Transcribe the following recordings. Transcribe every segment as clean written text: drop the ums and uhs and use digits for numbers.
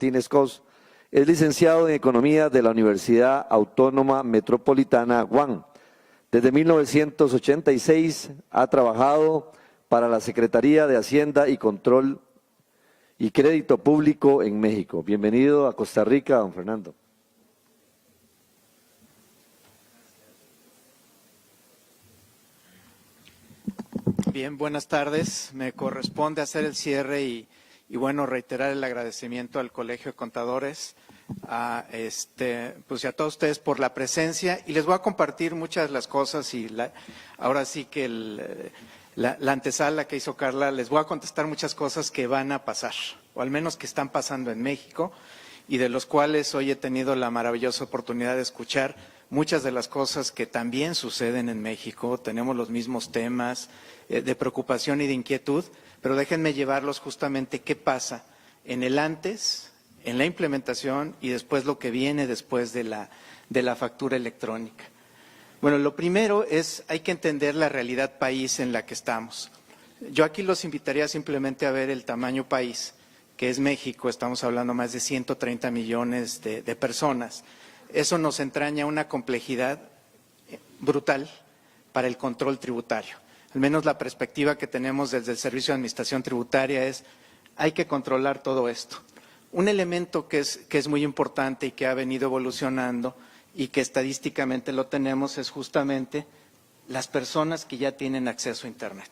Martínez Cos es licenciado en Economía de la Universidad Autónoma Metropolitana UAM. Desde 1986 ha trabajado para la Secretaría de Hacienda y Control y Crédito Público en México. Bienvenido a Costa Rica, don Fernando. Bien, buenas tardes. Me corresponde hacer el cierre y bueno, reiterar el agradecimiento al Colegio de Contadores, pues y a todos ustedes por la presencia. Y les voy a compartir muchas de las cosas y ahora sí que la antesala que hizo Carla, les voy a contestar muchas cosas que van a pasar, o al menos que están pasando en México, y de los cuales hoy he tenido la maravillosa oportunidad de escuchar muchas de las cosas que también suceden en México. Tenemos los mismos temas de preocupación y de inquietud, pero déjenme llevarlos justamente qué pasa en el antes, en la implementación y después lo que viene después de la factura electrónica. Bueno, lo primero es, hay que entender la realidad país en la que estamos. Yo aquí los invitaría simplemente a ver el tamaño país, que es México. Estamos hablando más de 130 millones de personas. Eso nos entraña una complejidad brutal para el control tributario. Al menos la perspectiva que tenemos desde el Servicio de Administración Tributaria es, hay que controlar todo esto. Un elemento que es muy importante y que ha venido evolucionando y que estadísticamente lo tenemos es justamente las personas que ya tienen acceso a Internet.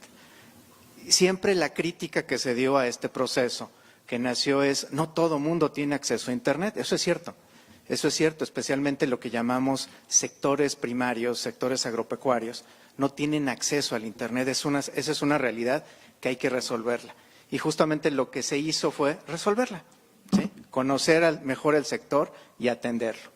Siempre la crítica que se dio a este proceso que nació es, no todo mundo tiene acceso a Internet. Eso es cierto, especialmente lo que llamamos sectores primarios, sectores agropecuarios, no tienen acceso al Internet. Esa es una realidad que hay que resolverla. Y justamente lo que se hizo fue resolverla, ¿sí? Conocer mejor el sector y atenderlo.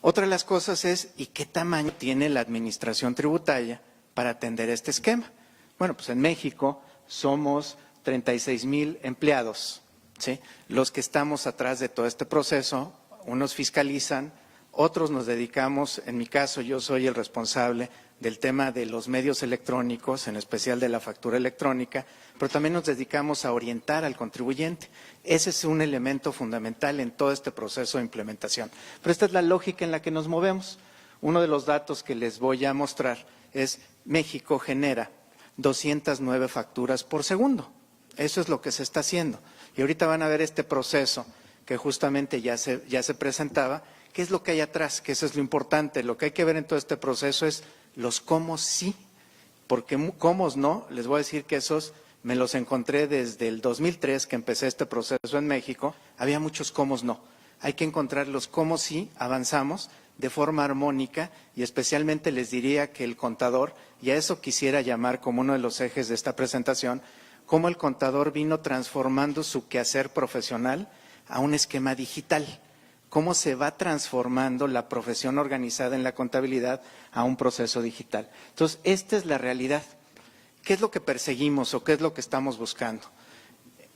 Otra de las cosas es, ¿y qué tamaño tiene la administración tributaria para atender este esquema? Bueno, pues en México somos 36,000 empleados, ¿sí? Los que estamos atrás de todo este proceso, unos fiscalizan, otros nos dedicamos, en mi caso yo soy el responsable del tema de los medios electrónicos, en especial de la factura electrónica, pero también nos dedicamos a orientar al contribuyente. Ese es un elemento fundamental en todo este proceso de implementación. Pero esta es la lógica en la que nos movemos. Uno de los datos que les voy a mostrar es México genera 209 facturas por segundo. Eso es lo que se está haciendo. Y ahorita van a ver este proceso que justamente ya se presentaba. ¿Qué es lo que hay atrás? Que eso es lo importante. Lo que hay que ver en todo este proceso es los cómo sí, porque cómo no, les voy a decir que esos me los encontré desde el 2003 que empecé este proceso en México. Había muchos cómo no. Hay que encontrar los cómo sí avanzamos de forma armónica y especialmente les diría que el contador, y a eso quisiera llamar como uno de los ejes de esta presentación, cómo el contador vino transformando su quehacer profesional a un esquema digital. Cómo se va transformando la profesión organizada en la contabilidad a un proceso digital. Entonces, esta es la realidad. ¿Qué es lo que perseguimos o qué es lo que estamos buscando?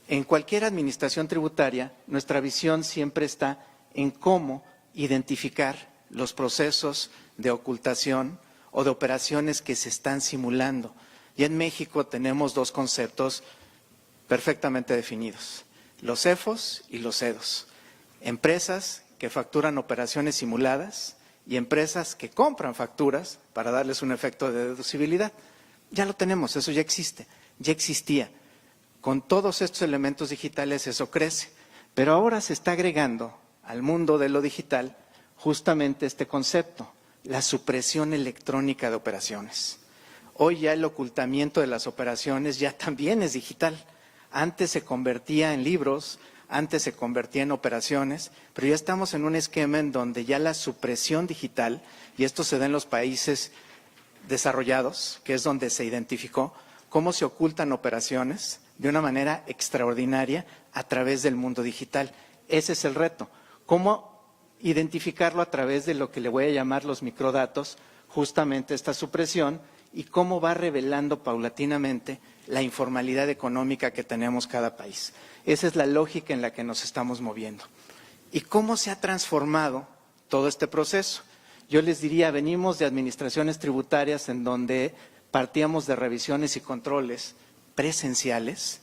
En cualquier administración tributaria, nuestra visión siempre está en cómo identificar los procesos de ocultación o de operaciones que se están simulando. Y en México tenemos dos conceptos perfectamente definidos, los CEFOS y los CEDOS. Empresas que facturan operaciones simuladas y empresas que compran facturas para darles un efecto de deducibilidad. Ya lo tenemos, eso ya existe, ya existía. Con todos estos elementos digitales eso crece, pero ahora se está agregando al mundo de lo digital justamente este concepto, la supresión electrónica de operaciones. Hoy ya el ocultamiento de las operaciones ya también es digital. Antes se convertía en libros, antes se convertía en operaciones, pero ya estamos en un esquema en donde ya la supresión digital, y esto se da en los países desarrollados, que es donde se identificó cómo se ocultan operaciones de una manera extraordinaria a través del mundo digital. Ese es el reto. ¿Cómo identificarlo a través de lo que le voy a llamar los microdatos, justamente esta supresión, y cómo va revelando paulatinamente la informalidad económica que tenemos cada país? Esa es la lógica en la que nos estamos moviendo. ¿Y cómo se ha transformado todo este proceso? Yo les diría, venimos de administraciones tributarias en donde partíamos de revisiones y controles presenciales,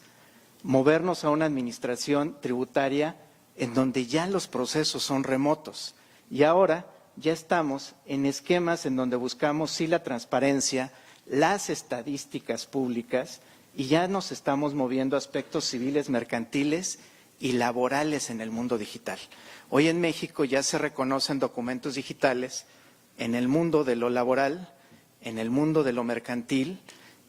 movernos a una administración tributaria en donde ya los procesos son remotos. Y ahora ya estamos en esquemas en donde buscamos sí la transparencia, las estadísticas públicas, y ya nos estamos moviendo a aspectos civiles, mercantiles y laborales en el mundo digital. Hoy en México ya se reconocen documentos digitales en el mundo de lo laboral, en el mundo de lo mercantil,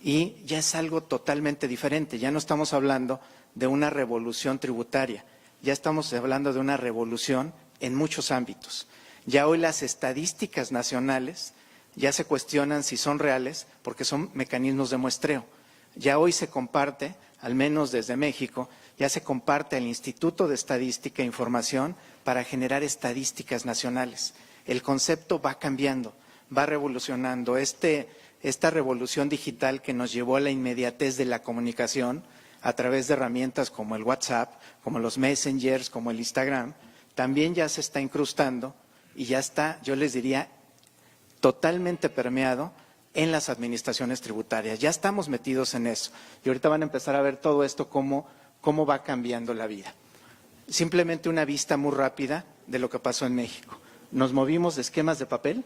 y ya es algo totalmente diferente. Ya no estamos hablando de una revolución tributaria, ya estamos hablando de una revolución en muchos ámbitos. Ya hoy las estadísticas nacionales ya se cuestionan si son reales porque son mecanismos de muestreo. Ya hoy se comparte, al menos desde México, ya se comparte al Instituto de Estadística e Información para generar estadísticas nacionales. El concepto va cambiando, va revolucionando. Esta revolución digital que nos llevó a la inmediatez de la comunicación a través de herramientas como el WhatsApp, como los Messengers, como el Instagram, también ya se está incrustando y ya está, yo les diría, totalmente permeado en las administraciones tributarias. Ya estamos metidos en eso. Y ahorita van a empezar a ver todo esto, cómo va cambiando la vida. Simplemente una vista muy rápida de lo que pasó en México. Nos movimos de esquemas de papel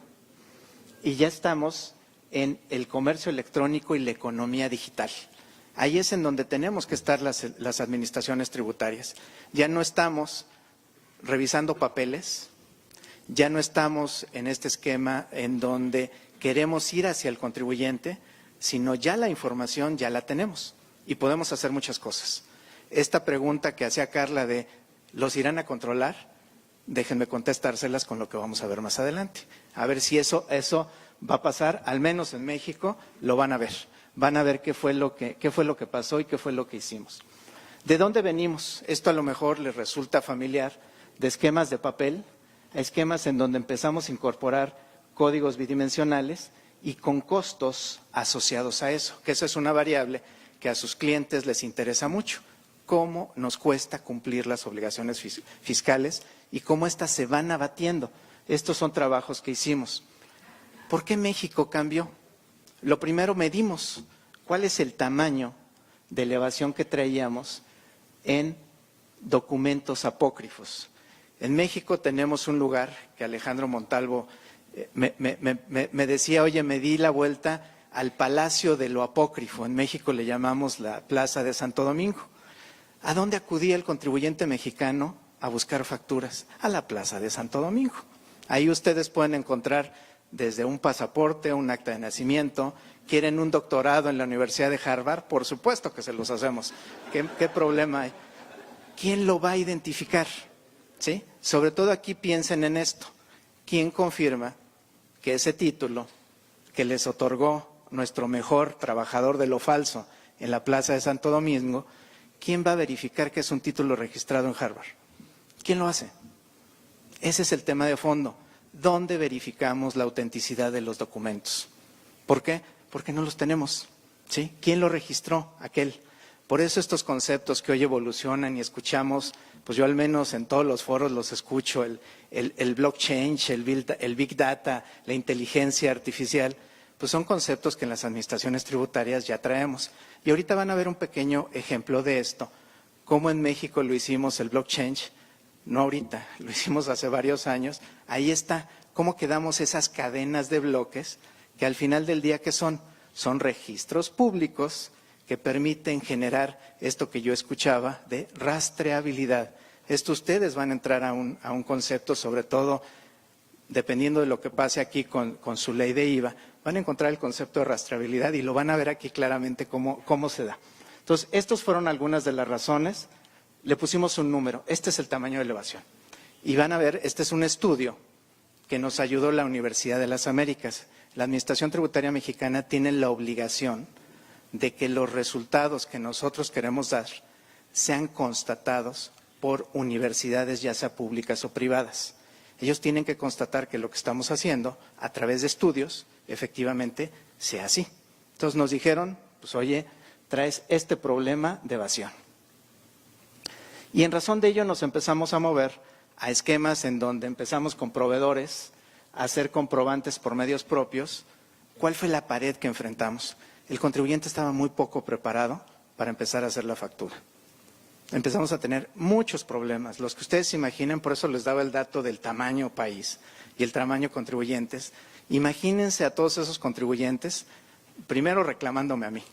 y ya estamos en el comercio electrónico y la economía digital. Ahí es en donde tenemos que estar las administraciones tributarias. Ya no estamos revisando papeles, ya no estamos en este esquema en donde queremos ir hacia el contribuyente, sino ya la información ya la tenemos y podemos hacer muchas cosas. Esta pregunta que hacía Carla de ¿los irán a controlar? Déjenme contestárselas con lo que vamos a ver más adelante. A ver si eso va a pasar, al menos en México lo van a ver. Van a ver qué fue lo que pasó y qué fue lo que hicimos. ¿De dónde venimos? Esto a lo mejor les resulta familiar, de esquemas de papel a esquemas en donde empezamos a incorporar códigos bidimensionales y con costos asociados a eso, que eso es una variable que a sus clientes les interesa mucho, cómo nos cuesta cumplir las obligaciones fiscales y cómo éstas se van abatiendo. Estos son trabajos que hicimos. ¿Por qué México cambió? Lo primero, medimos cuál es el tamaño de elevación que traíamos en documentos apócrifos. En México tenemos un lugar que Alejandro Montalvo me decía, oye, me di la vuelta al Palacio de lo Apócrifo. En México le llamamos la Plaza de Santo Domingo. ¿A dónde acudía el contribuyente mexicano a buscar facturas? A la Plaza de Santo Domingo. Ahí ustedes pueden encontrar desde un pasaporte, un acta de nacimiento. ¿Quieren un doctorado en la Universidad de Harvard? Por supuesto que se los hacemos. ¿Qué problema hay? ¿Quién lo va a identificar? ¿Sí? Sobre todo aquí piensen en esto. ¿Quién confirma que ese título que les otorgó nuestro mejor trabajador de lo falso en la Plaza de Santo Domingo, quién va a verificar que es un título registrado en Harvard? ¿Quién lo hace? Ese es el tema de fondo. ¿Dónde verificamos la autenticidad de los documentos? ¿Por qué? Porque no los tenemos. ¿Sí? ¿Quién lo registró? Aquel. Por eso estos conceptos que hoy evolucionan y escuchamos, pues yo al menos en todos los foros los escucho, el blockchain, el big data, la inteligencia artificial, pues son conceptos que en las administraciones tributarias ya traemos. Y ahorita van a ver un pequeño ejemplo de esto, cómo en México lo hicimos el blockchain, no ahorita, lo hicimos hace varios años. Ahí está, cómo quedamos esas cadenas de bloques que al final del día, ¿qué son? Son registros públicos que permiten generar esto que yo escuchaba de rastreabilidad. Esto ustedes van a entrar a un concepto, sobre todo dependiendo de lo que pase aquí con su ley de IVA, van a encontrar el concepto de rastreabilidad y lo van a ver aquí claramente cómo se da. Entonces, estas fueron algunas de las razones. Le pusimos un número, este es el tamaño de elevación. Y van a ver, este es un estudio que nos ayudó la Universidad de las Américas. La Administración Tributaria Mexicana tiene la obligación de que los resultados que nosotros queremos dar sean constatados por universidades, ya sea públicas o privadas. Ellos tienen que constatar que lo que estamos haciendo a través de estudios, efectivamente, sea así. Entonces nos dijeron, pues oye, traes este problema de evasión. Y en razón de ello nos empezamos a mover a esquemas en donde empezamos con proveedores a hacer comprobantes por medios propios. ¿Cuál fue la pared que enfrentamos? El contribuyente estaba muy poco preparado para empezar a hacer la factura. empezamos a tener muchos problemas, los que ustedes se imaginen, por eso les daba el dato del tamaño país y el tamaño contribuyentes. Imagínense a todos esos contribuyentes, primero reclamándome a mí,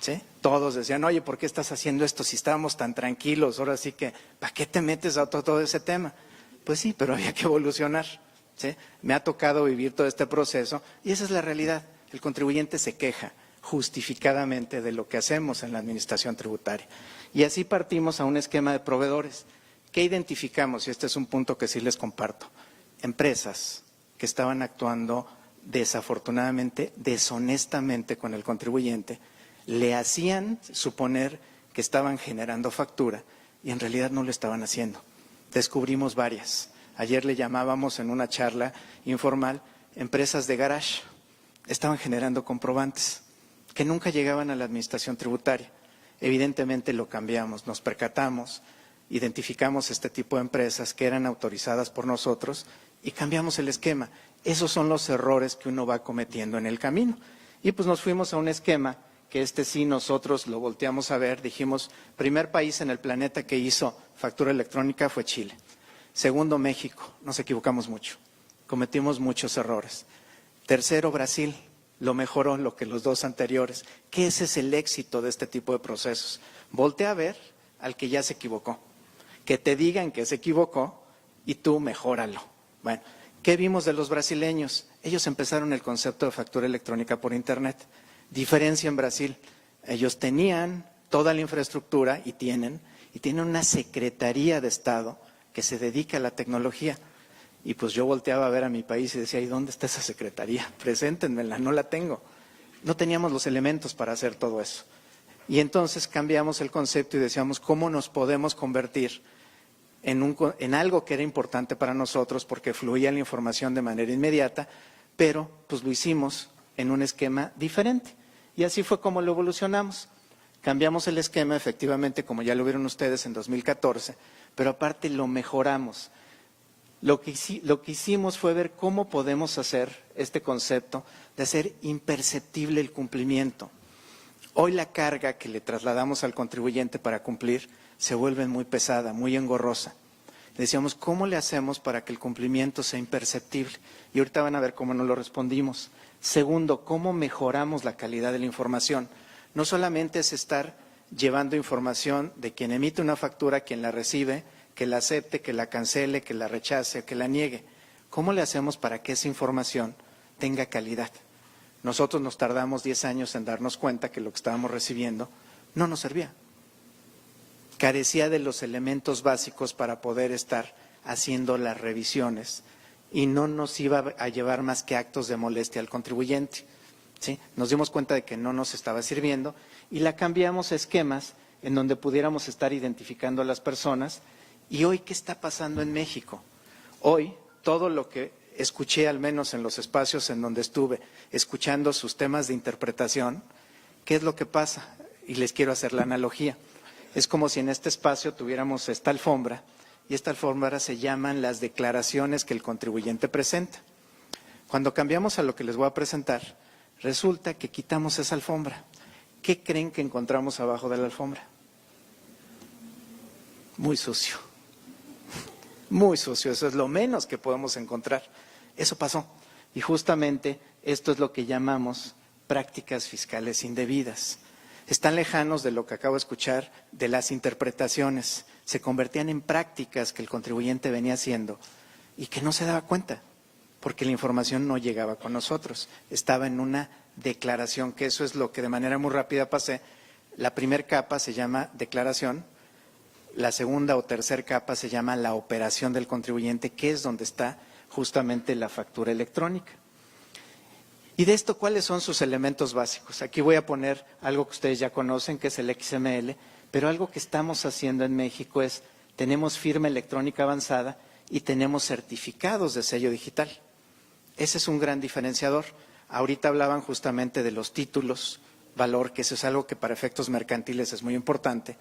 ¿sí? Todos decían, oye, ¿por qué estás haciendo esto si estábamos tan tranquilos? Ahora sí que, ¿para qué te metes a todo ese tema? Pues sí, pero había que evolucionar, ¿sí? Me ha tocado vivir todo este proceso y esa es la realidad. El contribuyente se queja justificadamente de lo que hacemos en la administración tributaria. Y así partimos a un esquema de proveedores. ¿Qué identificamos? Y este es un punto que sí les comparto. Empresas que estaban actuando desafortunadamente, deshonestamente con el contribuyente, le hacían suponer que estaban generando factura y en realidad no lo estaban haciendo. Descubrimos varias. Ayer le llamábamos en una charla informal empresas de garage. Estaban generando comprobantes que nunca llegaban a la administración tributaria. Evidentemente lo cambiamos, nos percatamos, identificamos este tipo de empresas que eran autorizadas por nosotros y cambiamos el esquema. Esos son los errores que uno va cometiendo en el camino. Y pues nos fuimos a un esquema que sí nosotros lo volteamos a ver, dijimos, primer país en el planeta que hizo factura electrónica fue Chile. Segundo, México, nos equivocamos mucho, cometimos muchos errores. Tercero, Brasil, lo mejoró lo que los dos anteriores. Que ese es el éxito de este tipo de procesos. Voltea a ver al que ya se equivocó, que te digan que se equivocó y tú mejóralo. Bueno, ¿qué vimos de los brasileños? Ellos empezaron el concepto de factura electrónica por Internet. Diferencia en Brasil, ellos tenían toda la infraestructura y tienen una Secretaría de Estado que se dedica a la tecnología. Y pues yo volteaba a ver a mi país y decía, ¿y dónde está esa secretaría? Preséntenmela, no la tengo. No teníamos los elementos para hacer todo eso. Y entonces cambiamos el concepto y decíamos, ¿cómo nos podemos convertir en algo que era importante para nosotros porque fluía la información de manera inmediata, pero pues lo hicimos en un esquema diferente? Y así fue como lo evolucionamos. Cambiamos el esquema, efectivamente, como ya lo vieron ustedes en 2014, pero aparte lo mejoramos. Lo que hicimos fue ver cómo podemos hacer este concepto de hacer imperceptible el cumplimiento. Hoy la carga que le trasladamos al contribuyente para cumplir se vuelve muy pesada, muy engorrosa. Decíamos, ¿cómo le hacemos para que el cumplimiento sea imperceptible? Y ahorita van a ver cómo nos lo respondimos. Segundo, ¿cómo mejoramos la calidad de la información? No solamente es estar llevando información de quien emite una factura, quien la recibe, que la acepte, que la cancele, que la rechace, que la niegue. ¿Cómo le hacemos para que esa información tenga calidad? Nosotros nos tardamos 10 años en darnos cuenta que lo que estábamos recibiendo no nos servía. Carecía de los elementos básicos para poder estar haciendo las revisiones y no nos iba a llevar más que actos de molestia al contribuyente, ¿sí? Nos dimos cuenta de que no nos estaba sirviendo y la cambiamos a esquemas en donde pudiéramos estar identificando a las personas. ¿Y hoy qué está pasando en México? Hoy todo lo que escuché, al menos en los espacios en donde estuve, escuchando sus temas de interpretación, ¿qué es lo que pasa? Y les quiero hacer la analogía. Es como si en este espacio tuviéramos esta alfombra, y esta alfombra se llaman las declaraciones que el contribuyente presenta. Cuando cambiamos a lo que les voy a presentar, resulta que quitamos esa alfombra. ¿Qué creen que encontramos abajo de la alfombra? Muy sucio. Muy sucio, eso es lo menos que podemos encontrar. Eso pasó. Y justamente esto es lo que llamamos prácticas fiscales indebidas. Están lejanos de lo que acabo de escuchar de las interpretaciones. Se convertían en prácticas que el contribuyente venía haciendo y que no se daba cuenta, porque la información no llegaba con nosotros. Estaba en una declaración, que eso es lo que de manera muy rápida pasé. La primera capa se llama declaración. La segunda o tercera capa se llama la operación del contribuyente, que es donde está justamente la factura electrónica. Y de esto, ¿cuáles son sus elementos básicos? Aquí voy a poner algo que ustedes ya conocen, que es el XML, pero algo que estamos haciendo en México es, tenemos firma electrónica avanzada y tenemos certificados de sello digital. Ese es un gran diferenciador. Ahorita hablaban justamente de los títulos, valor, que eso es algo que para efectos mercantiles es muy importante.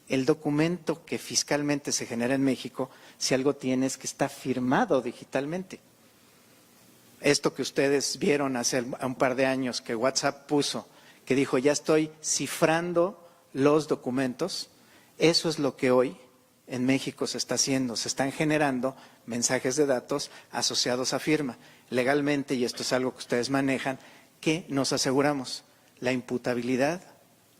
El documento que fiscalmente se genera en México, si algo tiene, es que está firmado digitalmente. Esto que ustedes vieron hace un par de años, que WhatsApp puso, que dijo, ya estoy cifrando los documentos, Eso es lo que hoy en México se está haciendo. Se están generando mensajes de datos asociados a firma. Legalmente, y esto es algo que ustedes manejan, que nos aseguramos la imputabilidad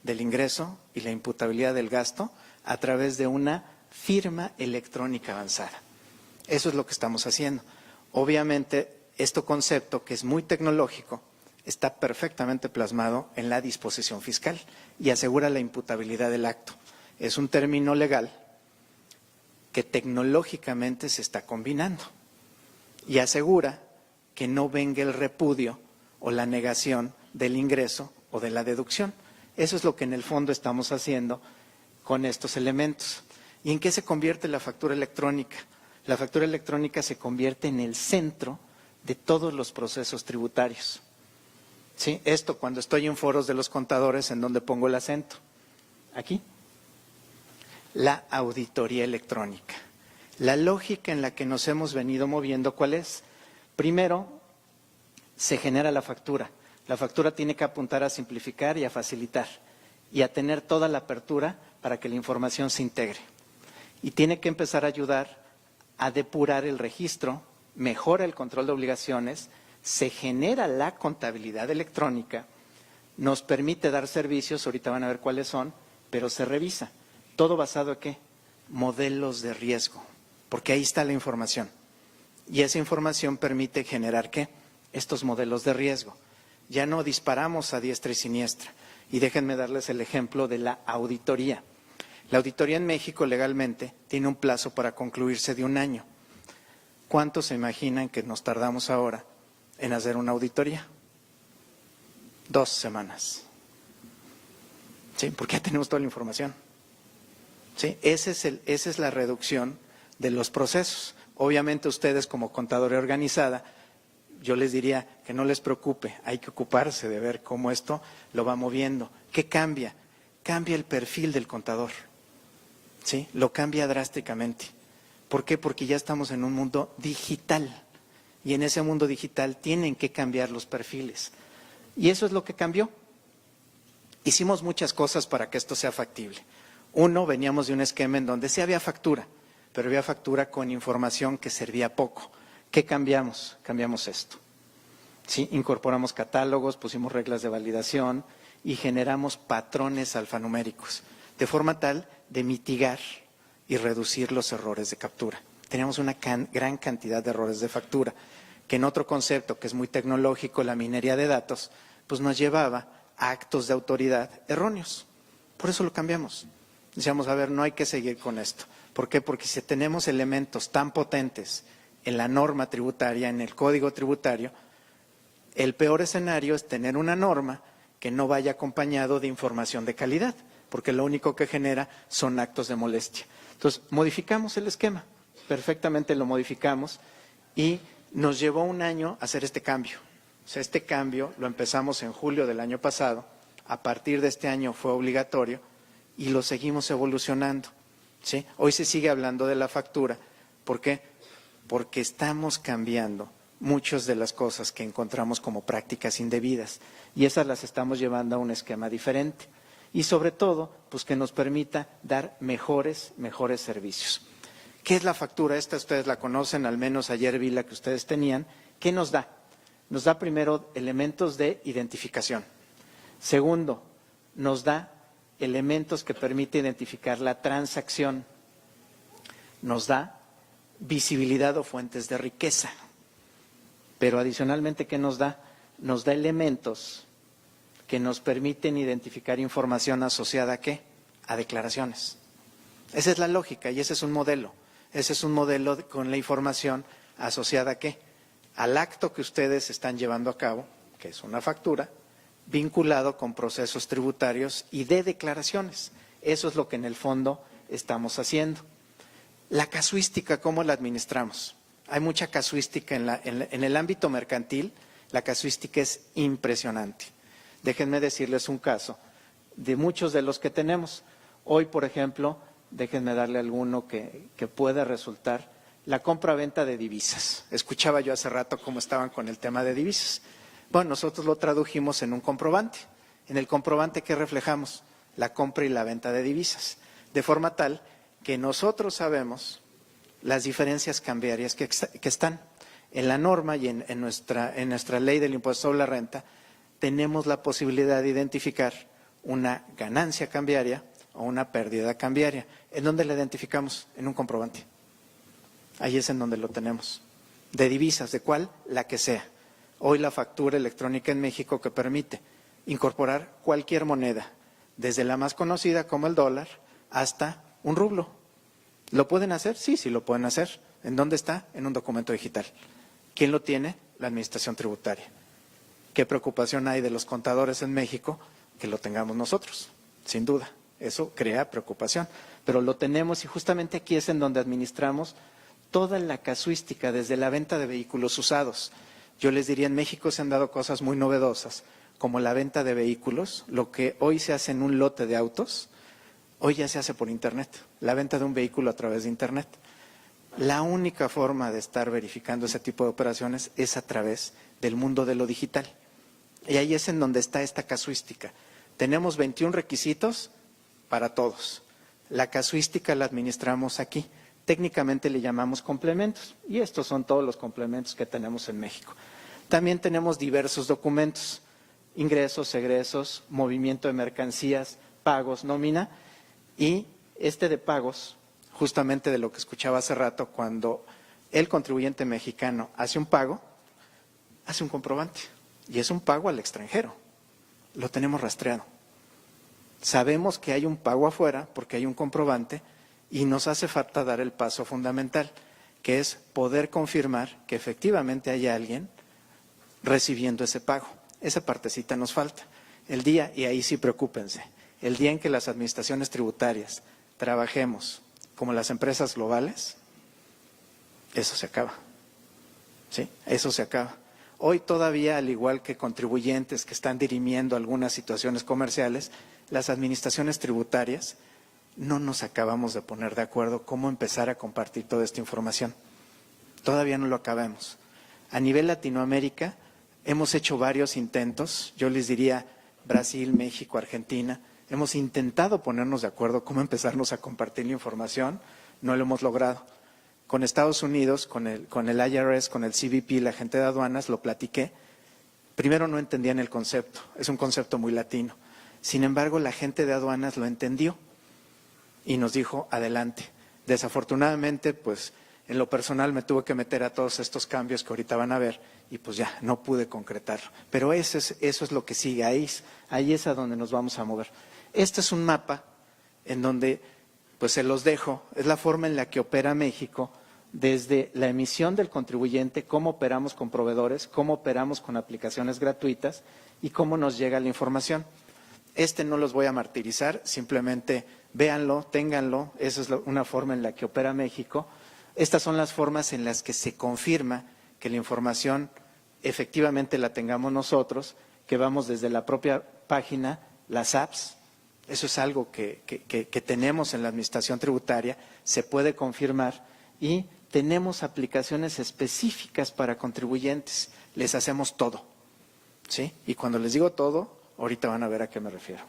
del ingreso y la imputabilidad del gasto a través de una firma electrónica avanzada. Eso es lo que estamos haciendo. Obviamente, este concepto, que es muy tecnológico, está perfectamente plasmado en la disposición fiscal y asegura la imputabilidad del acto. Es un término legal que tecnológicamente se está combinando y asegura que no venga el repudio o la negación del ingreso o de la deducción. Eso es lo que en el fondo estamos haciendo con estos elementos. ¿Y en qué se convierte la factura electrónica? La factura electrónica se convierte en el centro de todos los procesos tributarios. ¿Sí? Esto cuando estoy en foros de los contadores, ¿en dónde pongo el acento? Aquí. La auditoría electrónica. La lógica en la que nos hemos venido moviendo, ¿cuál es? Primero, se genera la factura. La factura tiene que apuntar a simplificar y a facilitar y a tener toda la apertura para que la información se integre. Y tiene que empezar a ayudar a depurar el registro, mejora el control de obligaciones, se genera la contabilidad electrónica, nos permite dar servicios, ahorita van a ver cuáles son, pero se revisa. ¿Todo basado en qué? Modelos de riesgo, porque ahí está la información. Y esa información permite generar ¿qué? Estos modelos de riesgo. Ya no disparamos a diestra y siniestra. Y déjenme darles el ejemplo de la auditoría. La auditoría en México legalmente tiene un plazo para concluirse de 1 año. ¿Cuánto se imaginan que nos tardamos ahora en hacer una auditoría? 2 semanas. ¿Sí? Porque ya tenemos toda la información. ¿Sí? Esa es la reducción de los procesos. Obviamente ustedes como contadora organizada, yo les diría que no les preocupe, hay que ocuparse de ver cómo esto lo va moviendo. ¿Qué cambia? Cambia el perfil del contador. ¿Sí? Lo cambia drásticamente. ¿Por qué? Porque ya estamos en un mundo digital y en ese mundo digital tienen que cambiar los perfiles. Y eso es lo que cambió. Hicimos muchas cosas para que esto sea factible. Uno, veníamos de un esquema en donde sí había factura, pero había factura con información que servía poco. ¿Qué cambiamos? Cambiamos esto. ¿Sí? Incorporamos catálogos, pusimos reglas de validación y generamos patrones alfanuméricos, de forma tal de mitigar y reducir los errores de captura. Teníamos una gran cantidad de errores de factura, que en otro concepto que es muy tecnológico, la minería de datos, pues nos llevaba a actos de autoridad erróneos. Por eso lo cambiamos. Decíamos, a ver, no hay que seguir con esto. ¿Por qué? Porque si tenemos elementos tan potentes en la norma tributaria, en el código tributario, el peor escenario es tener una norma que no vaya acompañado de información de calidad, porque lo único que genera son actos de molestia. Entonces, modificamos el esquema, perfectamente lo modificamos y nos llevó 1 año hacer este cambio. O sea, este cambio lo empezamos en julio del año pasado, a partir de este año fue obligatorio y lo seguimos evolucionando. ¿Sí? Hoy se sigue hablando de la factura. ¿Por qué? Porque estamos cambiando muchas de las cosas que encontramos como prácticas indebidas y esas las estamos llevando a un esquema diferente. Y sobre todo, pues que nos permita dar mejores servicios. ¿Qué es la factura? Esta ustedes la conocen, al menos ayer vi la que ustedes tenían. ¿Qué nos da? Nos da primero elementos de identificación. Segundo, nos da elementos que permiten identificar la transacción. Nos da visibilidad o fuentes de riqueza. Pero adicionalmente, ¿qué nos da? Nos da elementos que nos permiten identificar información asociada ¿a qué? A declaraciones. Esa es la lógica y ese es un modelo. Ese es un modelo con la información asociada ¿a qué? Al acto que ustedes están llevando a cabo, que es una factura, vinculado con procesos tributarios y de declaraciones. Eso es lo que en el fondo estamos haciendo. La casuística, ¿cómo la administramos? Hay mucha casuística en el ámbito mercantil, la casuística es impresionante. Déjenme decirles un caso de muchos de los que tenemos. Hoy, por ejemplo, déjenme darle alguno que pueda resultar, la compra-venta de divisas. Escuchaba yo hace rato cómo estaban con el tema de divisas. Bueno, nosotros lo tradujimos en un comprobante. En el comprobante, ¿qué reflejamos? La compra y la venta de divisas. de forma tal que nosotros sabemos las diferencias cambiarias que están. En la norma y en nuestra ley del impuesto sobre la renta tenemos la posibilidad de identificar una ganancia cambiaria o una pérdida cambiaria. ¿En dónde la identificamos? En un comprobante. Ahí es en donde lo tenemos. De divisas, ¿de cuál? La que sea. Hoy la factura electrónica en México que permite incorporar cualquier moneda, desde la más conocida como el dólar hasta un rublo. ¿Lo pueden hacer? Sí, sí lo pueden hacer. ¿En dónde está? En un documento digital. ¿Quién lo tiene? La Administración Tributaria. ¿Qué preocupación hay de los contadores en México? Que lo tengamos nosotros, sin duda. Eso crea preocupación. Pero lo tenemos y justamente aquí es en donde administramos toda la casuística desde la venta de vehículos usados. Yo les diría, en México se han dado cosas muy novedosas, como la venta de vehículos. Lo que hoy se hace en un lote de autos, hoy ya se hace por Internet. La venta de un vehículo a través de Internet. La única forma de estar verificando ese tipo de operaciones es a través del mundo de lo digital. Y ahí es en donde está esta casuística. Tenemos 21 requisitos para todos. La casuística la administramos aquí. Técnicamente le llamamos complementos. Y estos son todos los complementos que tenemos en México. También tenemos diversos documentos. Ingresos, egresos, movimiento de mercancías, pagos, nómina. Y este de pagos, justamente de lo que escuchaba hace rato, cuando el contribuyente mexicano hace un pago, hace un comprobante. Y es un pago al extranjero. Lo tenemos rastreado. Sabemos que hay un pago afuera porque hay un comprobante y nos hace falta dar el paso fundamental, que es poder confirmar que efectivamente hay alguien recibiendo ese pago. Esa partecita nos falta. El día, y ahí sí preocúpense, el día en que las administraciones tributarias trabajemos como las empresas globales, eso se acaba. ¿Sí? Eso se acaba. Hoy todavía, al igual que contribuyentes que están dirimiendo algunas situaciones comerciales, las administraciones tributarias no nos acabamos de poner de acuerdo cómo empezar a compartir toda esta información. Todavía no lo acabamos. A nivel Latinoamérica hemos hecho varios intentos, yo les diría Brasil, México, Argentina, hemos intentado ponernos de acuerdo cómo empezarnos a compartir la información, no lo hemos logrado. Con Estados Unidos, con el IRS, con el CBP, la gente de aduanas, lo platiqué. Primero no entendían el concepto, es un concepto muy latino. Sin embargo, la gente de aduanas lo entendió y nos dijo, adelante. Desafortunadamente, pues en lo personal me tuve que meter a todos estos cambios que ahorita van a ver y pues ya, no pude concretarlo. Pero eso es lo que sigue, ahí es a donde nos vamos a mover. Este es un mapa en donde, pues se los dejo, es la forma en la que opera México desde la emisión del contribuyente, cómo operamos con proveedores, cómo operamos con aplicaciones gratuitas y cómo nos llega la información. No los voy a martirizar, simplemente véanlo, ténganlo, esa es una forma en la que opera México. Estas son las formas en las que se confirma que la información efectivamente la tengamos nosotros, que vamos desde la propia página, las apps. Eso es algo que tenemos en la administración tributaria, se puede confirmar y tenemos aplicaciones específicas para contribuyentes. Les hacemos todo, ¿sí? Y cuando les digo todo, ahorita van a ver a qué me refiero.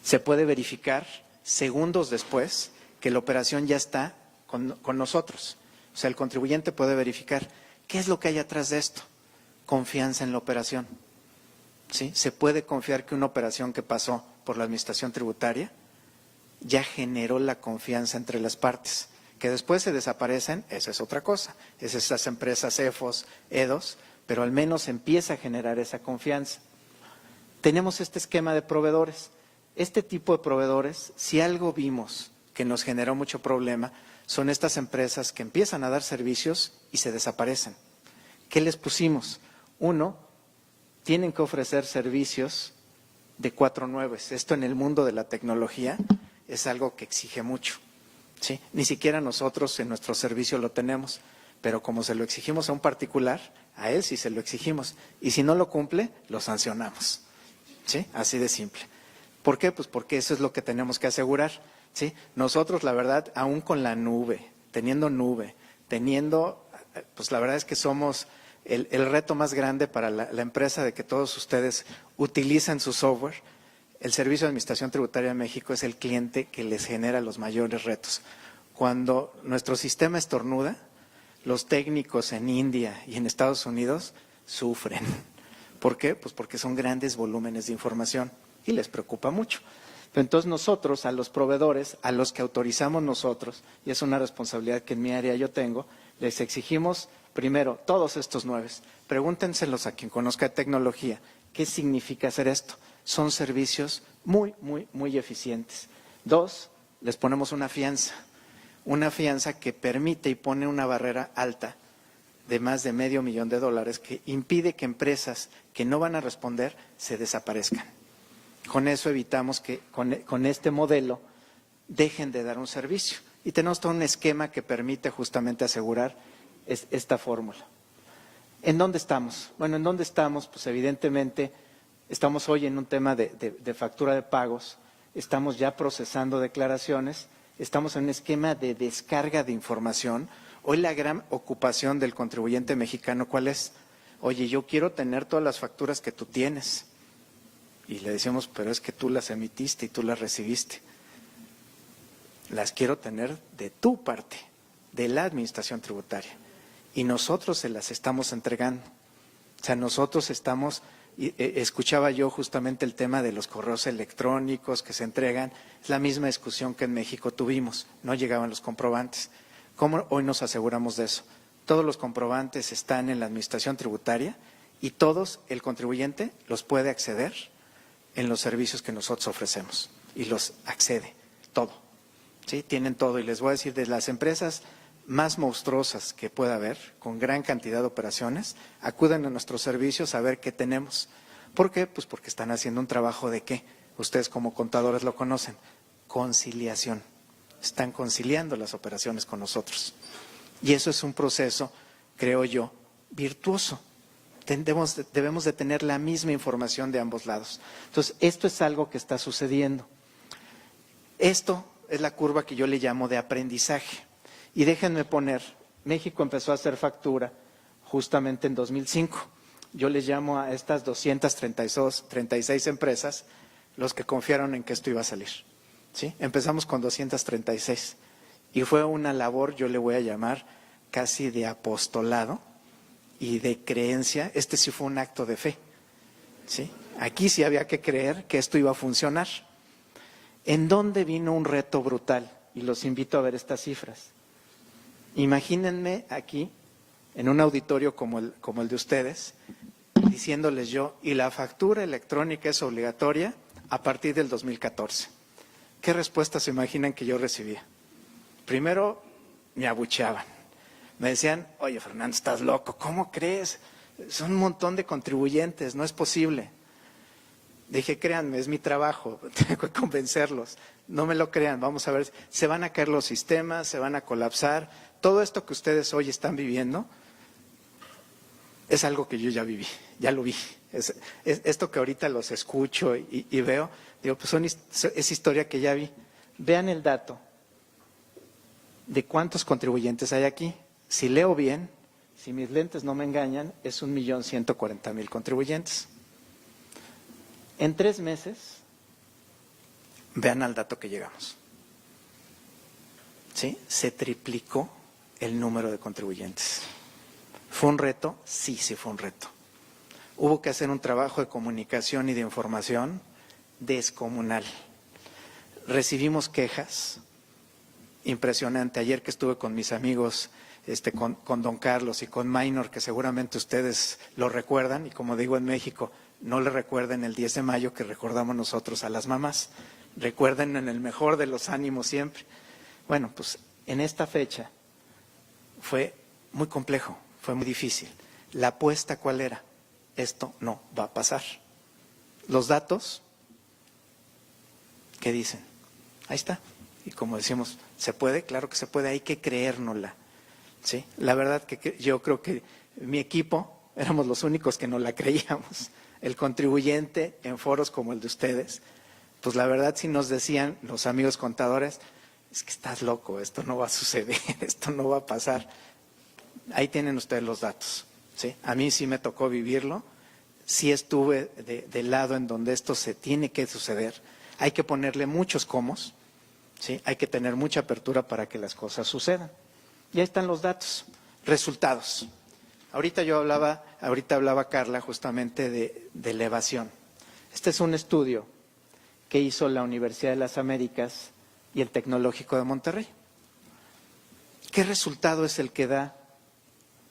Se puede verificar segundos después que la operación ya está con nosotros. O sea, el contribuyente puede verificar qué es lo que hay atrás de esto. Confianza en la operación. ¿Sí? Se puede confiar que una operación que pasó por la administración tributaria ya generó la confianza entre las partes. Que después se desaparecen, esa es otra cosa. Es esas empresas EFOS, EDOS, pero al menos empieza a generar esa confianza. Tenemos este esquema de proveedores. Este tipo de proveedores, si algo vimos que nos generó mucho problema, son estas empresas que empiezan a dar servicios y se desaparecen. ¿Qué les pusimos? Uno, tienen que ofrecer servicios de 4/9. Esto en el mundo de la tecnología es algo que exige mucho. ¿Sí? Ni siquiera nosotros en nuestro servicio lo tenemos, pero como se lo exigimos a un particular, a él sí se lo exigimos. Y si no lo cumple, lo sancionamos. ¿Sí? Así de simple. ¿Por qué? Pues porque eso es lo que tenemos que asegurar. ¿Sí? Nosotros, la verdad, aún con la nube, pues la verdad es que somos el reto más grande para la empresa de que todos ustedes utilicen su software. el Servicio de Administración Tributaria de México es el cliente que les genera los mayores retos. Cuando nuestro sistema estornuda, los técnicos en India y en Estados Unidos sufren. ¿Por qué? Pues porque son grandes volúmenes de información y les preocupa mucho. Pero entonces nosotros, a los proveedores, a los que autorizamos nosotros, y es una responsabilidad que en mi área yo tengo, les exigimos primero todos estos 9. Pregúntenselos a quien conozca de tecnología, ¿qué significa hacer esto? Son servicios muy, muy, muy eficientes. 2, les ponemos una fianza que permite y pone una barrera alta de más de $500,000 que impide que empresas que no van a responder se desaparezcan. Con eso evitamos que con este modelo dejen de dar un servicio. Y tenemos todo un esquema que permite justamente asegurar esta fórmula. ¿En dónde estamos? Bueno, ¿en dónde estamos? Pues evidentemente estamos hoy en un tema de factura de pagos, estamos ya procesando declaraciones, estamos en un esquema de descarga de información. Hoy la gran ocupación del contribuyente mexicano, ¿cuál es? Oye, yo quiero tener todas las facturas que tú tienes. Y le decimos, pero es que tú las emitiste y tú las recibiste. Las quiero tener de tu parte, de la administración tributaria. Y nosotros se las estamos entregando. O sea, nosotros estamos, escuchaba yo justamente el tema de los correos electrónicos que se entregan. Es la misma discusión que en México tuvimos. No llegaban los comprobantes. ¿Cómo hoy nos aseguramos de eso? Todos los comprobantes están en la administración tributaria y todos, el contribuyente, los puede acceder en los servicios que nosotros ofrecemos y los accede, todo. ¿Sí? Tienen todo y les voy a decir, de las empresas más monstruosas que pueda haber, con gran cantidad de operaciones, acuden a nuestros servicios a ver qué tenemos. ¿Por qué? Pues porque están haciendo un trabajo de ¿qué? Ustedes como contadores lo conocen, conciliación. Están conciliando las operaciones con nosotros. Y eso es un proceso, creo yo, virtuoso. Debemos de tener la misma información de ambos lados. Entonces, esto es algo que está sucediendo. Esto es la curva que yo le llamo de aprendizaje. Y déjenme poner, México empezó a hacer factura justamente en 2005. Yo les llamo a estas 236 empresas los que confiaron en que esto iba a salir. ¿Sí? Empezamos con 236 y fue una labor, yo le voy a llamar, casi de apostolado y de creencia. Este sí fue un acto de fe. ¿Sí? Aquí sí había que creer que esto iba a funcionar. ¿En dónde vino un reto brutal? Y los invito a ver estas cifras. Imagínense aquí, en un auditorio como el de ustedes, diciéndoles yo, y la factura electrónica es obligatoria a partir del 2014. ¿Qué respuestas se imaginan que yo recibía? Primero, me abucheaban. Me decían, oye, Fernando, estás loco, ¿cómo crees? Son un montón de contribuyentes, no es posible. Dije, créanme, es mi trabajo, tengo que convencerlos. No me lo crean, vamos a ver, se van a caer los sistemas, se van a colapsar. Todo esto que ustedes hoy están viviendo es algo que yo ya viví, ya lo vi. Es esto que ahorita los escucho y veo, digo, pues es historia que ya vi. Vean el dato de cuántos contribuyentes hay aquí. Si leo bien, si mis lentes no me engañan, es 1,140,000 contribuyentes. En 3 meses, vean al dato que llegamos. ¿Sí? Se triplicó el número de contribuyentes. ¿Fue un reto? Sí, sí fue un reto. Hubo que hacer un trabajo de comunicación y de información descomunal. Recibimos quejas, impresionante. Ayer que estuve con mis amigos, con don Carlos y con Maynor, que seguramente ustedes lo recuerdan, y como digo en México, no le recuerden el 10 de mayo que recordamos nosotros a las mamás. Recuerden en el mejor de los ánimos siempre. Bueno, pues en esta fecha fue muy complejo, fue muy difícil. La apuesta, ¿cuál era? Esto no va a pasar. Los datos, ¿qué dicen? Ahí está. Y como decimos, ¿se puede? Claro que se puede, hay que creérnosla. ¿Sí? La verdad que yo creo que mi equipo éramos los únicos que no la creíamos. El contribuyente en foros como el de ustedes, pues la verdad sí nos decían los amigos contadores, es que estás loco, esto no va a suceder, esto no va a pasar. Ahí tienen ustedes los datos. ¿Sí? A mí sí me tocó vivirlo, sí estuve del lado en donde esto se tiene que suceder. Hay que ponerle muchos comos, ¿sí? Hay que tener mucha apertura para que las cosas sucedan. Y ahí están los datos, resultados. Ahorita hablaba Carla justamente de la evasión. Este es un estudio que hizo la Universidad de las Américas y el Tecnológico de Monterrey. ¿Qué resultado es el que da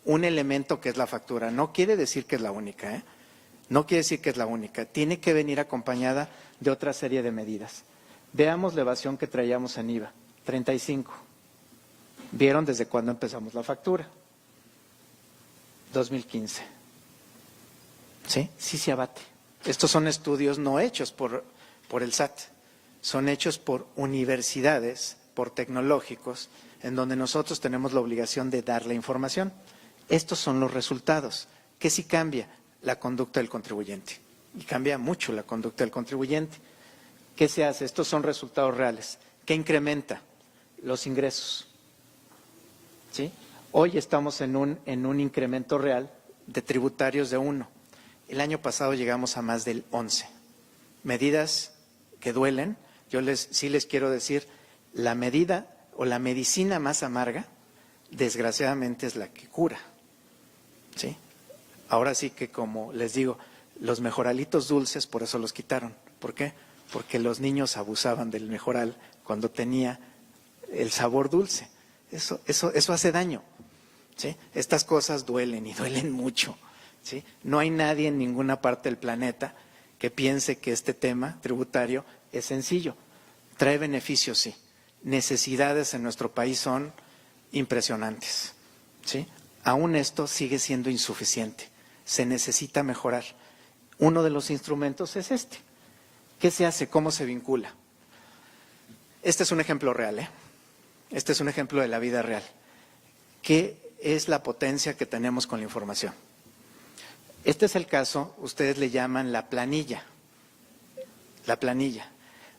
un elemento que es la factura? No quiere decir que es la única, ¿eh? No quiere decir que es la única. Tiene que venir acompañada de otra serie de medidas. Veamos la evasión que traíamos en IVA, 35. ¿Vieron desde cuándo empezamos la factura? 2015. ¿Sí? Sí se abate. Estos son estudios no hechos por el SAT, son hechos por universidades, por tecnológicos, en donde nosotros tenemos la obligación de dar la información. Estos son los resultados. ¿Qué sí cambia? La conducta del contribuyente. Y cambia mucho la conducta del contribuyente. ¿Qué se hace? Estos son resultados reales. ¿Qué incrementa? Los ingresos. ¿Sí? Hoy estamos en un incremento real de tributarios de 1. El año pasado llegamos a más del 11. Medidas que duelen. Yo sí les quiero decir, la medida o la medicina más amarga, desgraciadamente, es la que cura. ¿Sí? Ahora sí que, como les digo, los mejoralitos dulces, por eso los quitaron. ¿Por qué? Porque los niños abusaban del mejoral cuando tenía el sabor dulce. Eso hace daño. ¿Sí? Estas cosas duelen y duelen mucho. ¿Sí? No hay nadie en ninguna parte del planeta que piense que este tema tributario es sencillo. Trae beneficios, sí. Necesidades en nuestro país son impresionantes. ¿Sí? Aún esto sigue siendo insuficiente. Se necesita mejorar. Uno de los instrumentos es este. ¿Qué se hace? ¿Cómo se vincula? Este es un ejemplo real, ¿eh? Este es un ejemplo de la vida real. ¿Qué es la potencia que tenemos con la información? Este es el caso, ustedes le llaman la planilla. La planilla.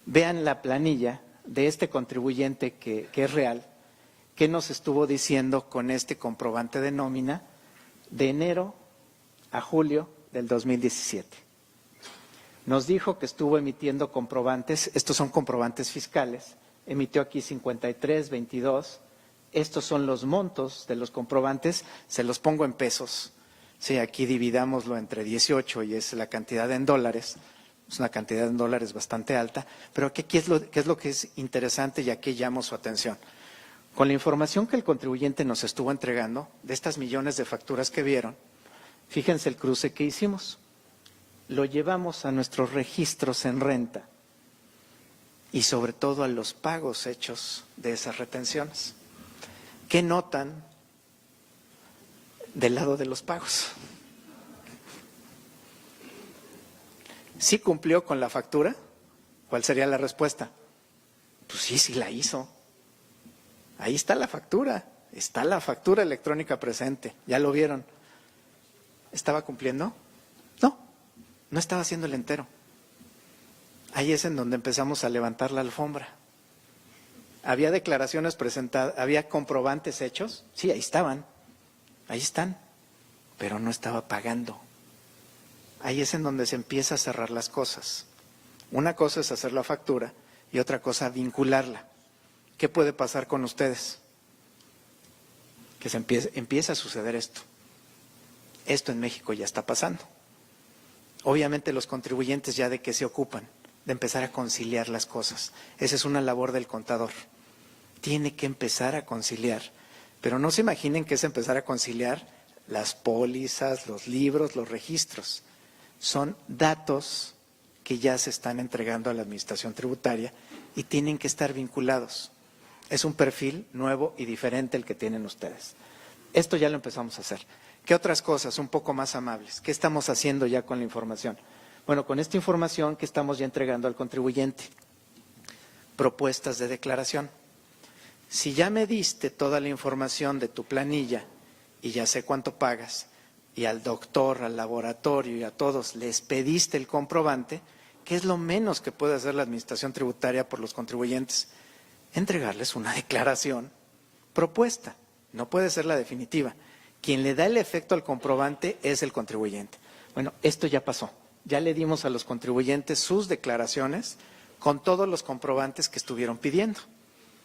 Vean la planilla de este contribuyente que es real, que nos estuvo diciendo con este comprobante de nómina de enero a julio del 2017. Nos dijo que estuvo emitiendo comprobantes, estos son comprobantes fiscales, emitió aquí 53, 22, estos son los montos de los comprobantes, se los pongo en pesos. Sí, aquí dividámoslo entre 18 y es la cantidad en dólares, es una cantidad en dólares bastante alta, pero aquí ¿qué es lo que es interesante y aquí llamo su atención? Con la información que el contribuyente nos estuvo entregando, de estas millones de facturas que vieron, fíjense el cruce que hicimos. Lo llevamos a nuestros registros en renta y sobre todo a los pagos hechos de esas retenciones. ¿Qué notan del lado de los pagos? ¿Sí cumplió con la factura? ¿Cuál sería la respuesta? Pues sí la hizo. Ahí está la factura electrónica presente, ya lo vieron. ¿Estaba cumpliendo? No estaba haciendo el entero. Ahí es en donde empezamos a levantar la alfombra. ¿Había declaraciones presentadas? ¿Había comprobantes hechos? Sí, ahí estaban, ahí están, pero no estaba pagando. Ahí es en donde se empieza a cerrar las cosas. Una cosa es hacer la factura y otra cosa vincularla. ¿Qué puede pasar con ustedes? Que empieza a suceder esto. Esto en México ya está pasando. Obviamente los contribuyentes ya de qué se ocupan, de empezar a conciliar las cosas. Esa es una labor del contador. Tiene que empezar a conciliar. Pero no se imaginen que es empezar a conciliar las pólizas, los libros, los registros. Son datos que ya se están entregando a la Administración Tributaria y tienen que estar vinculados. Es un perfil nuevo y diferente el que tienen ustedes. Esto ya lo empezamos a hacer. ¿Qué otras cosas un poco más amables? ¿Qué estamos haciendo ya con la información? Bueno, con esta información que estamos ya entregando al contribuyente, propuestas de declaración. Si ya me diste toda la información de tu planilla y ya sé cuánto pagas, y al doctor, al laboratorio y a todos les pediste el comprobante, ¿qué es lo menos que puede hacer la Administración Tributaria por los contribuyentes? Entregarles una declaración propuesta. No puede ser la definitiva. Quien le da el efecto al comprobante es el contribuyente. Bueno, esto ya pasó. Ya le dimos a los contribuyentes sus declaraciones con todos los comprobantes que estuvieron pidiendo.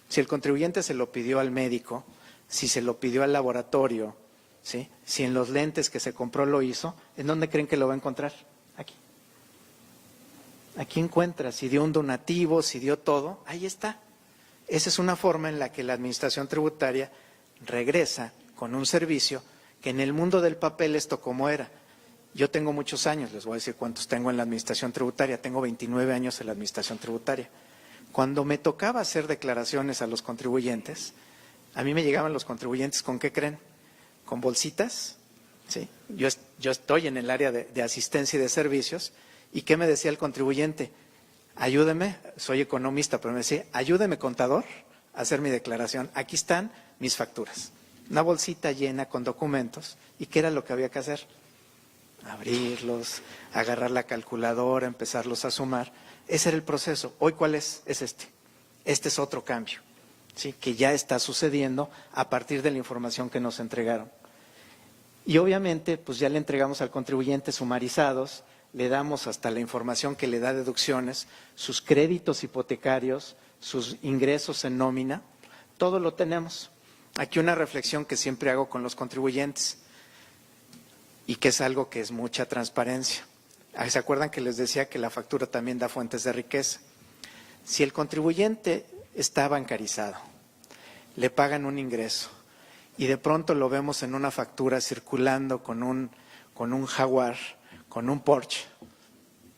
Si el contribuyente se lo pidió al médico, si se lo pidió al laboratorio, ¿sí? Si en los lentes que se compró lo hizo, ¿en dónde creen que lo va a encontrar? Aquí. Aquí encuentra, si dio un donativo, si dio todo, ahí está. Esa es una forma en la que la Administración Tributaria regresa con un servicio que en el mundo del papel esto como era. Yo tengo muchos años, les voy a decir cuántos tengo en la Administración Tributaria, tengo 29 años en la Administración Tributaria. Cuando me tocaba hacer declaraciones a los contribuyentes, a mí me llegaban los contribuyentes, ¿con qué creen? Con bolsitas, ¿sí? Yo estoy en el área de asistencia y de servicios, ¿y qué me decía el contribuyente? Ayúdeme, soy economista, pero me decía, ayúdeme contador a hacer mi declaración, aquí están mis facturas. Una bolsita llena con documentos, ¿y qué era lo que había que hacer? Abrirlos, agarrar la calculadora, empezarlos a sumar. Ese era el proceso. ¿Hoy cuál es? Es este. Este es otro cambio, ¿sí? Que ya está sucediendo a partir de la información que nos entregaron. Y obviamente, pues ya le entregamos al contribuyente sumarizados, le damos hasta la información que le da deducciones, sus créditos hipotecarios, sus ingresos en nómina, todo lo tenemos. Aquí una reflexión que siempre hago con los contribuyentes y que es algo que es mucha transparencia. ¿Se acuerdan que les decía que la factura también da fuentes de riqueza? Si el contribuyente está bancarizado, le pagan un ingreso y de pronto lo vemos en una factura circulando con un Jaguar, con un Porsche,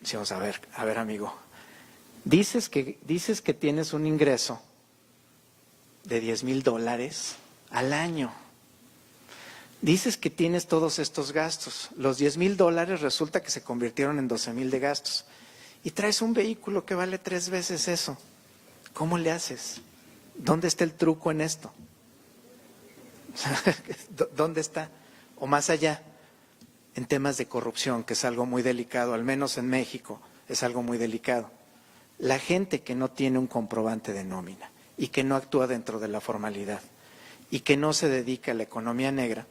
decimos, a ver amigo, dices que tienes un ingreso de $10,000 al año. Dices que tienes todos estos gastos. Los $10,000 resulta que se convirtieron en 12,000 de gastos. Y traes un vehículo que vale 3 veces eso. ¿Cómo le haces? ¿Dónde está el truco en esto? ¿Dónde está? O más allá, en temas de corrupción, que es algo muy delicado, al menos en México es algo muy delicado. La gente que no tiene un comprobante de nómina y que no actúa dentro de la formalidad y que no se dedica a la economía negra,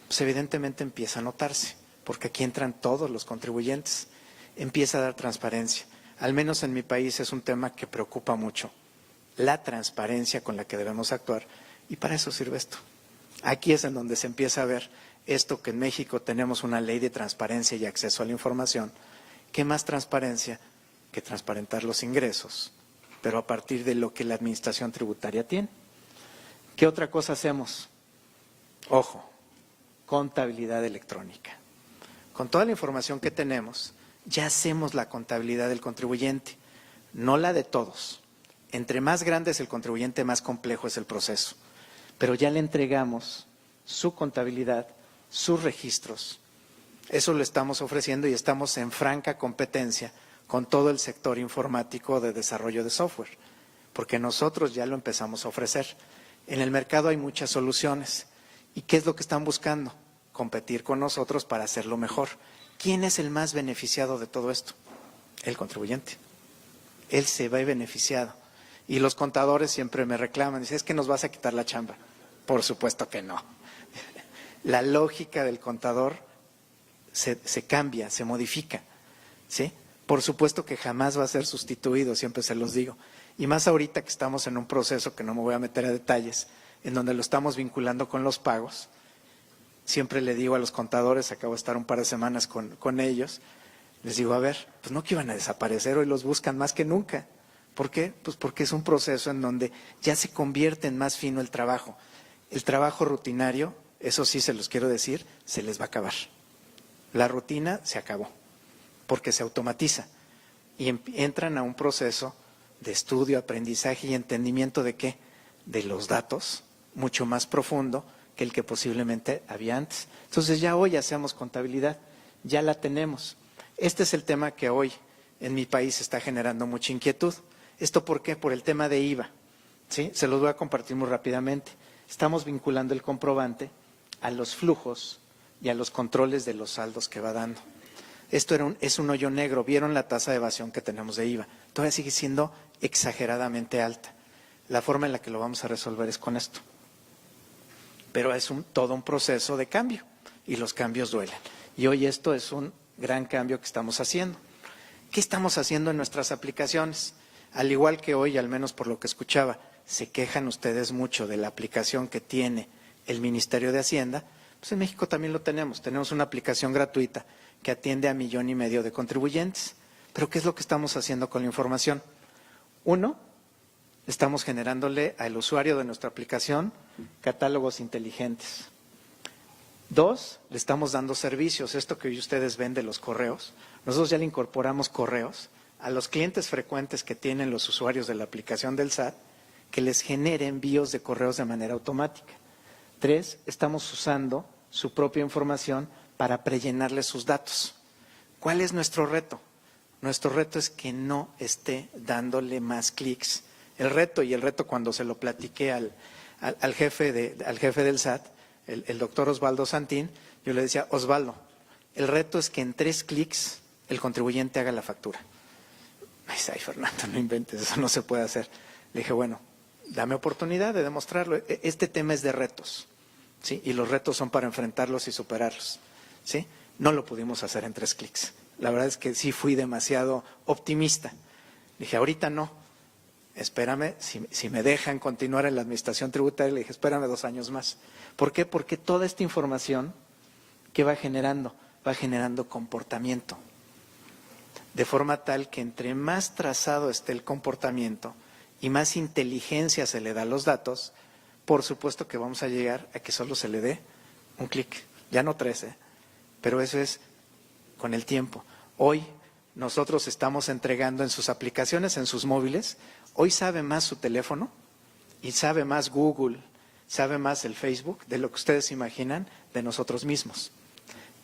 pues evidentemente empieza a notarse, porque aquí entran todos los contribuyentes, empieza a dar transparencia. Al menos en mi país es un tema que preocupa mucho, la transparencia con la que debemos actuar, y para eso sirve esto. Aquí es en donde se empieza a ver esto que en México tenemos una ley de transparencia y acceso a la información. ¿Qué más transparencia que transparentar los ingresos, pero a partir de lo que la Administración Tributaria tiene? ¿Qué otra cosa hacemos? Ojo, contabilidad electrónica. Con toda la información que tenemos, ya hacemos la contabilidad del contribuyente, no la de todos. Entre más grande es el contribuyente, más complejo es el proceso. Pero ya le entregamos su contabilidad, sus registros. Eso lo estamos ofreciendo y estamos en franca competencia con todo el sector informático de desarrollo de software, porque nosotros ya lo empezamos a ofrecer. En el mercado hay muchas soluciones. ¿Y qué es lo que están buscando? Competir con nosotros para hacerlo mejor. ¿Quién es el más beneficiado de todo esto? El contribuyente. Él se va beneficiado. Y los contadores siempre me reclaman, dicen, es que nos vas a quitar la chamba. Por supuesto que no. La lógica del contador se cambia, se modifica, ¿sí? Por supuesto que jamás va a ser sustituido, siempre se los digo. Y más ahorita que estamos en un proceso que no me voy a meter a detalles, en donde lo estamos vinculando con los pagos. Siempre le digo a los contadores, acabo de estar un par de semanas con ellos, les digo, a ver, pues no que iban a desaparecer, hoy los buscan más que nunca. ¿Por qué? Pues porque es un proceso en donde ya se convierte en más fino el trabajo. El trabajo rutinario, eso sí se los quiero decir, se les va a acabar. La rutina se acabó, porque se automatiza y entran a un proceso de estudio, aprendizaje y entendimiento de ¿qué? De los datos, mucho más profundo que el que posiblemente había antes. Entonces ya hoy hacemos contabilidad, ya la tenemos. Este es el tema que hoy en mi país está generando mucha inquietud. ¿Esto por qué? Por el tema de IVA. ¿Sí? Se los voy a compartir muy rápidamente. Estamos vinculando el comprobante a los flujos y a los controles de los saldos que va dando. Esto es un hoyo negro. ¿Vieron la tasa de evasión que tenemos de IVA? Todavía sigue siendo exageradamente alta. La forma en la que lo vamos a resolver es con esto. Pero es todo un proceso de cambio y los cambios duelen. Y hoy esto es un gran cambio que estamos haciendo. ¿Qué estamos haciendo en nuestras aplicaciones? Al igual que hoy, al menos por lo que escuchaba, se quejan ustedes mucho de la aplicación que tiene el Ministerio de Hacienda, pues en México también lo tenemos. Tenemos una aplicación gratuita que atiende a 1,5 millones de contribuyentes. Pero ¿qué es lo que estamos haciendo con la información? Uno, estamos generándole al usuario de nuestra aplicación catálogos inteligentes. Dos, le estamos dando servicios. Esto que hoy ustedes ven de los correos, nosotros ya le incorporamos correos a los clientes frecuentes que tienen los usuarios de la aplicación del SAT, que les genere envíos de correos de manera automática. Tres, estamos usando su propia información para prellenarle sus datos. ¿Cuál es nuestro reto? Nuestro reto es que no esté dándole más clics. El reto cuando se lo platiqué al jefe del SAT, el doctor Osvaldo Santín, yo le decía, Osvaldo, el reto es que en 3 clics el contribuyente haga la factura. Me dice, ay, Fernando, no inventes, eso no se puede hacer. Le dije, bueno, dame oportunidad de demostrarlo. Este tema es de retos, ¿sí? Y los retos son para enfrentarlos y superarlos, ¿sí? No lo pudimos hacer en 3 clics. La verdad es que sí fui demasiado optimista. Dije, ahorita no, espérame, si me dejan continuar en la administración tributaria, le dije, espérame 2 años más. ¿Por qué? Porque toda esta información que va generando comportamiento. De forma tal que entre más trazado esté el comportamiento y más inteligencia se le da a los datos, por supuesto que vamos a llegar a que solo se le dé un clic, ya no 13, pero eso es con el tiempo. Hoy nosotros estamos entregando en sus aplicaciones, en sus móviles, hoy sabe más su teléfono y sabe más Google, sabe más el Facebook de lo que ustedes imaginan de nosotros mismos.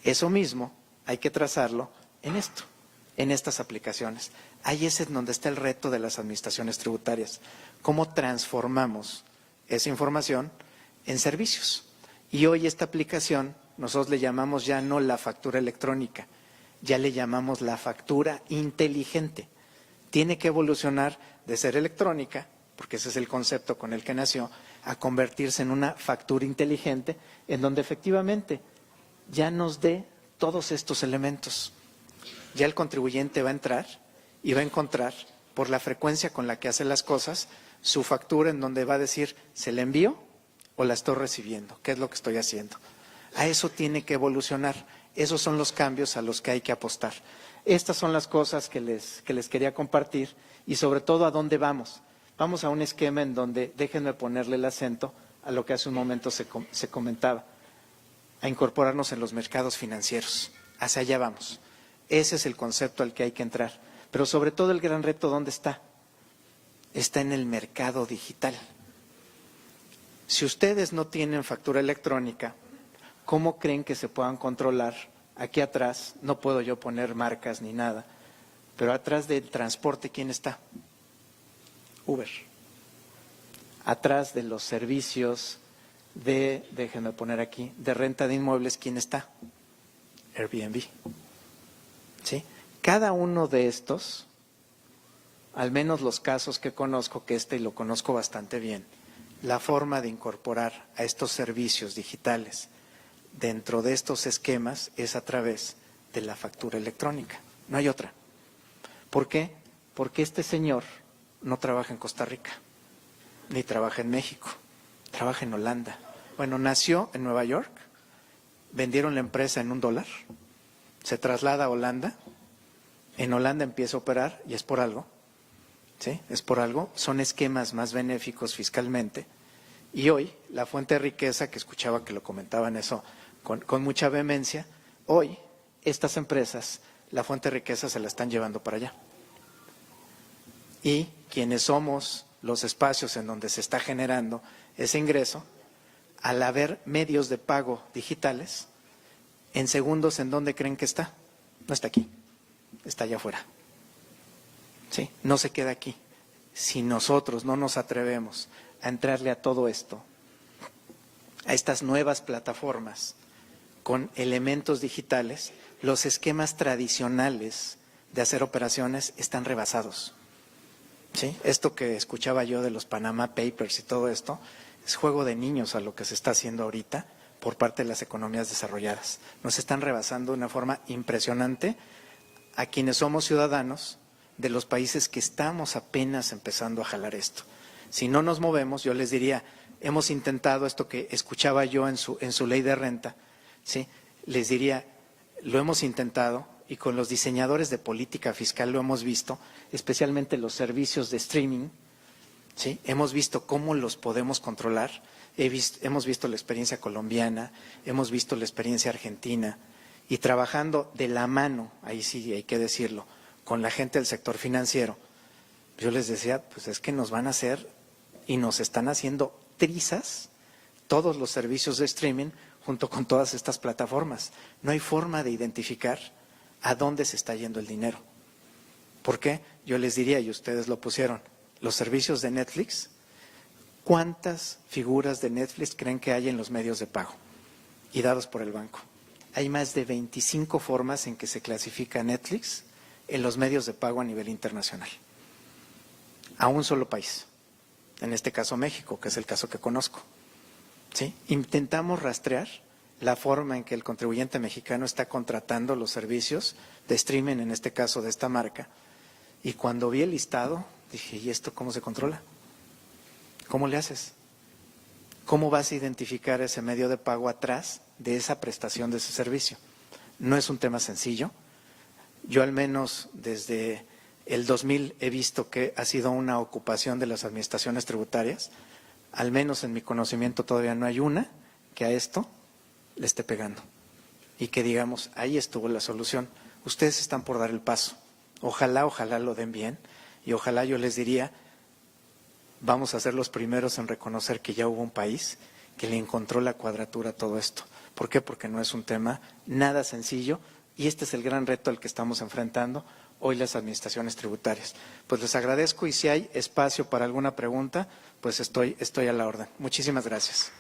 Eso mismo hay que trazarlo en esto, en estas aplicaciones. Ahí es en donde está el reto de las administraciones tributarias. ¿Cómo transformamos esa información en servicios? Y hoy esta aplicación, nosotros le llamamos ya no la factura electrónica, ya le llamamos la factura inteligente. Tiene que evolucionar de ser electrónica, porque ese es el concepto con el que nació, a convertirse en una factura inteligente, en donde efectivamente ya nos dé todos estos elementos. Ya el contribuyente va a entrar y va a encontrar, por la frecuencia con la que hace las cosas, su factura en donde va a decir, ¿se la envío o la estoy recibiendo? ¿Qué es lo que estoy haciendo? A eso tiene que evolucionar. Esos son los cambios a los que hay que apostar. Estas son las cosas que les quería compartir y sobre todo a dónde vamos. Vamos a un esquema en donde, déjenme ponerle el acento a lo que hace un momento se comentaba, a incorporarnos en los mercados financieros. Hacia allá vamos. Ese es el concepto al que hay que entrar. Pero sobre todo el gran reto, ¿dónde está? Está en el mercado digital. Si ustedes no tienen factura electrónica, ¿cómo creen que se puedan controlar? Aquí atrás, no puedo yo poner marcas ni nada, pero atrás del transporte, ¿quién está? Uber. Atrás de los servicios déjenme poner aquí, de renta de inmuebles, ¿quién está? Airbnb. ¿Sí? Cada uno de estos, al menos los casos que conozco, que y lo conozco bastante bien, la forma de incorporar a estos servicios digitales dentro de estos esquemas es a través de la factura electrónica. No hay otra. ¿Por qué? Porque este señor no trabaja en Costa Rica, ni trabaja en México, trabaja en Holanda. Bueno, nació en Nueva York, vendieron la empresa en $1, se traslada a Holanda, en Holanda empieza a operar y es por algo, ¿sí? Es por algo, son esquemas más benéficos fiscalmente y hoy la fuente de riqueza, que escuchaba que lo comentaban eso con mucha vehemencia, hoy estas empresas, la fuente de riqueza se la están llevando para allá. Y quienes somos los espacios en donde se está generando ese ingreso, al haber medios de pago digitales, en segundos, ¿en dónde creen que está? No está aquí, está allá afuera. ¿Sí? No se queda aquí. Si nosotros no nos atrevemos a entrarle a todo esto, a estas nuevas plataformas con elementos digitales, los esquemas tradicionales de hacer operaciones están rebasados. ¿Sí? Esto que escuchaba yo de los Panama Papers y todo esto, es juego de niños a lo que se está haciendo ahorita por parte de las economías desarrolladas. Nos están rebasando de una forma impresionante a quienes somos ciudadanos de los países que estamos apenas empezando a jalar esto. Si no nos movemos, yo les diría, hemos intentado esto que escuchaba yo en su ley de renta, ¿sí? Les diría, lo hemos intentado y con los diseñadores de política fiscal lo hemos visto, especialmente los servicios de streaming, ¿sí? Hemos visto cómo los podemos controlar, hemos visto la experiencia colombiana, hemos visto la experiencia argentina y trabajando de la mano, ahí sí hay que decirlo, con la gente del sector financiero. Yo les decía, pues es que nos van a hacer y nos están haciendo trizas todos los servicios de streaming junto con todas estas plataformas. No hay forma de identificar a dónde se está yendo el dinero. ¿Por qué? Yo les diría, y ustedes lo pusieron, los servicios de Netflix, ¿cuántas figuras de Netflix creen que hay en los medios de pago y dados por el banco? Hay más de 25 formas en que se clasifica Netflix en los medios de pago a nivel internacional, a un solo país, en este caso México, que es el caso que conozco. ¿Sí? Intentamos rastrear la forma en que el contribuyente mexicano está contratando los servicios de streaming, en este caso de esta marca, y cuando vi el listado, dije, ¿y esto cómo se controla? ¿Cómo le haces? ¿Cómo vas a identificar ese medio de pago atrás de esa prestación de ese servicio? No es un tema sencillo. Yo al menos desde el 2000 he visto que ha sido una ocupación de las administraciones tributarias. Al menos en mi conocimiento todavía no hay una que a esto le esté pegando. Y que digamos, ahí estuvo la solución. Ustedes están por dar el paso. Ojalá lo den bien. Y ojalá yo les diría, vamos a ser los primeros en reconocer que ya hubo un país que le encontró la cuadratura a todo esto. ¿Por qué? Porque no es un tema nada sencillo y este es el gran reto al que estamos enfrentando hoy las administraciones tributarias. Pues les agradezco y si hay espacio para alguna pregunta, pues estoy a la orden. Muchísimas gracias.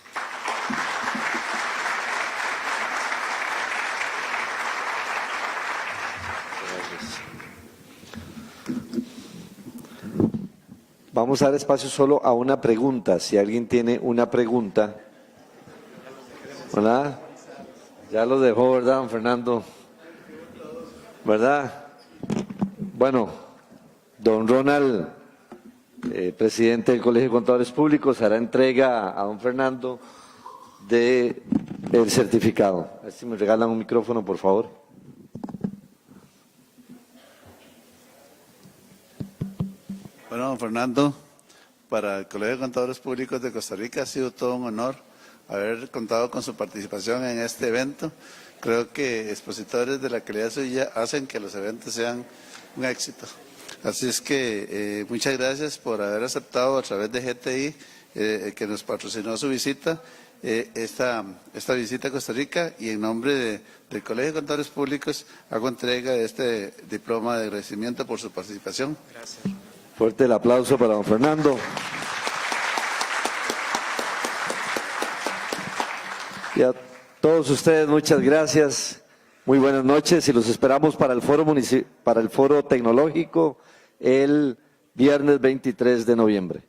Vamos a dar espacio solo a una pregunta. Si alguien tiene una pregunta. ¿Verdad? Ya lo dejó, ¿verdad, don Fernando? ¿Verdad? Bueno, don Ronald, presidente del Colegio de Contadores Públicos, hará entrega a don Fernando del certificado. A ver si me regalan un micrófono, por favor. Bueno, don Fernando, para el Colegio de Contadores Públicos de Costa Rica ha sido todo un honor haber contado con su participación en este evento. Creo que expositores de la calidad suya hacen que los eventos sean un éxito. Así es que muchas gracias por haber aceptado a través de GTI, que nos patrocinó su visita, esta visita a Costa Rica, y en nombre del Colegio de Contadores Públicos hago entrega de este diploma de agradecimiento por su participación. Gracias. Fuerte el aplauso para don Fernando. Y a todos ustedes, muchas gracias. Muy buenas noches y los esperamos para el foro tecnológico el viernes 23 de noviembre.